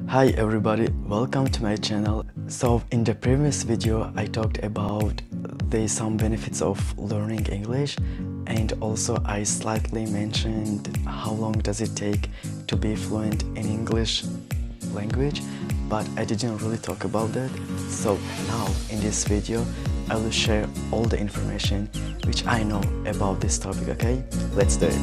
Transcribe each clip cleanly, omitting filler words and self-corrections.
Hi everybody, welcome to my channel. So in the previous video I talked about some benefits of learning English, and also I slightly mentioned how long does it take to be fluent in English language, but I didn't really talk about that. So now in this video I will share all the information which I know about this topic. Okay, let's do it.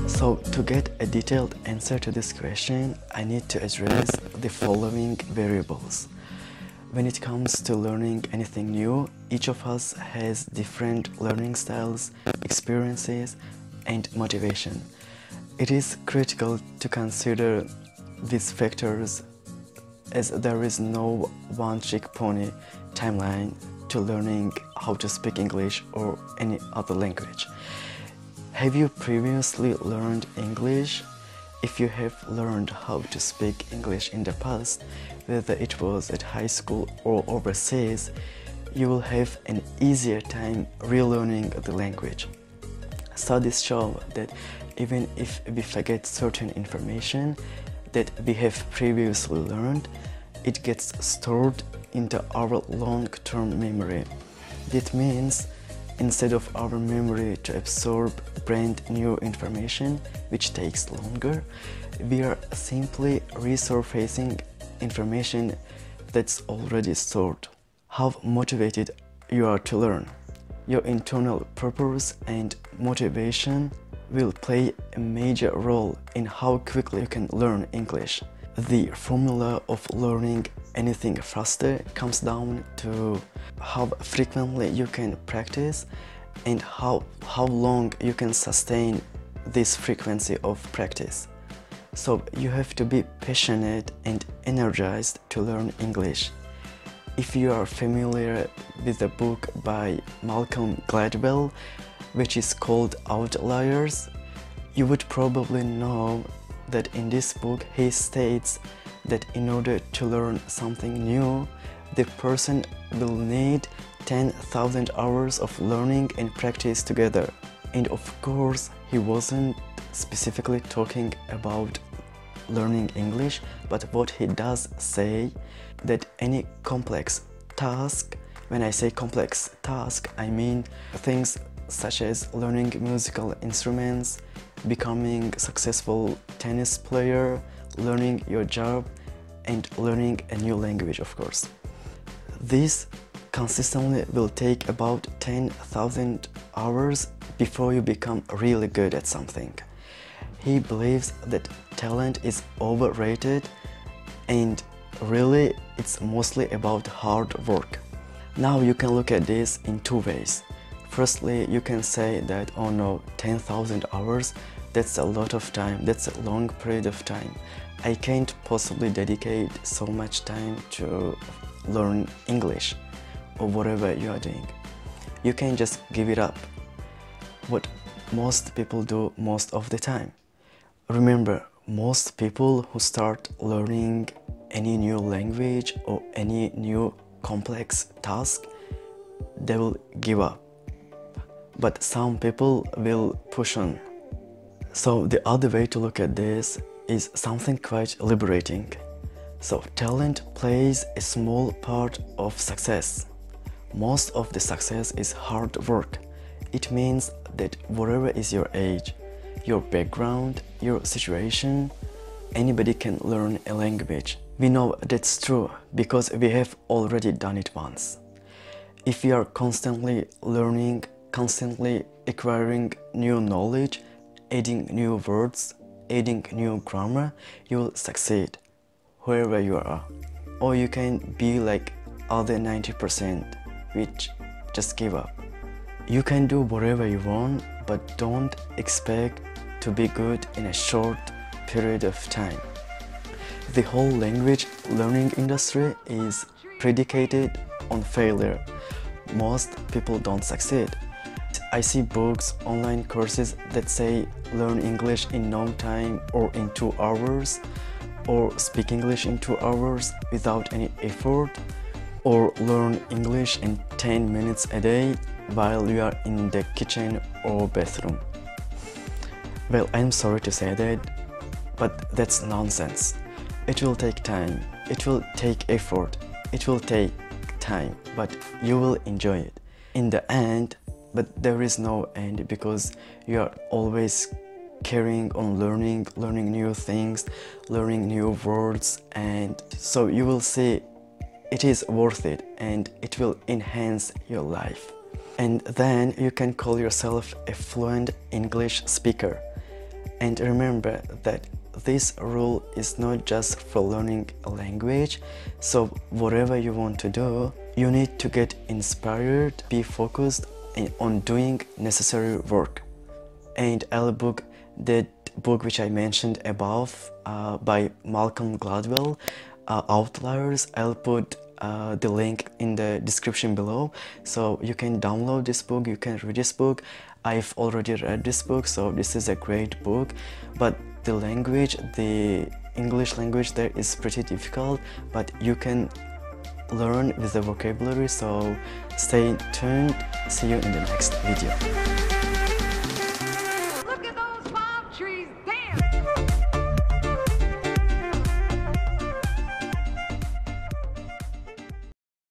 So to get a detailed answer to this question, I need to address the following variables. When it comes to learning anything new, each of us has different learning styles, experiences, and motivation. It is critical to consider these factors, as there is no one-trick pony timeline to learning how to speak English or any other language. Have you previously learned English? If you have learned how to speak English in the past, whether it was at high school or overseas, you will have an easier time relearning the language. Studies show that even if we forget certain information that we have previously learned, it gets stored into our long-term memory. That means instead of our memory to absorb brand new information, which takes longer, we are simply resurfacing information that's already stored. How motivated you are to learn. Your internal purpose and motivation will play a major role in how quickly you can learn English. The formula of learning anything faster comes down to how frequently you can practice and how long you can sustain this frequency of practice. So you have to be passionate and energized to learn English. If you are familiar with the book by Malcolm Gladwell, which is called Outliers, you would probably know that in this book he states that in order to learn something new, the person will need 10,000 hours of learning and practice together. And of course, he wasn't specifically talking about learning English, but what he does say that any complex task, when I say complex task, I mean things such as learning musical instruments, becoming a successful tennis player, learning your job, and learning a new language, of course. This consistently will take about 10,000 hours before you become really good at something. He believes that talent is overrated and really it's mostly about hard work. Now you can look at this in two ways. Firstly, you can say that, oh no, 10,000 hours, that's a lot of time, that's a long period of time. I can't possibly dedicate so much time to learn English or whatever you are doing. You can just give it up. What most people do most of the time. Remember, most people who start learning any new language or any new complex task, they will give up. But some people will push on. So the other way to look at this is something quite liberating. So talent plays a small part of success. Most of the success is hard work. It means that whatever is your age, your background, your situation, anybody can learn a language. We know that's true because we have already done it once. If you are constantly learning, constantly acquiring new knowledge, adding new words, adding new grammar, you will succeed wherever you are. Or you can be like other 90%, which just give up. You can do whatever you want, but don't expect to be good in a short period of time. The whole language learning industry is predicated on failure. Most people don't succeed. I see books, online courses that say learn English in no time or in 2 hours, or speak English in 2 hours without any effort, or learn English in 10 minutes a day. while you are in the kitchen or bathroom. Well, I'm sorry to say that, but that's nonsense. It will take time, it will take effort, it will take time, but you will enjoy it in the end. But there is no end, because you are always carrying on learning new things, learning new words, and so you will see it is worth it and it will enhance your life. And then you can call yourself a fluent English speaker. And remember that this rule is not just for learning a language. So whatever you want to do, you need to get inspired, be focused on doing necessary work. And I'll book that book which I mentioned above by Malcolm Gladwell, Outliers. I'll put the link in the description below, so you can download this book, you can read this book. I've already read this book, so this is a great book. But the language, the English language there is pretty difficult, but you can learn with the vocabulary, so stay tuned. See you in the next video.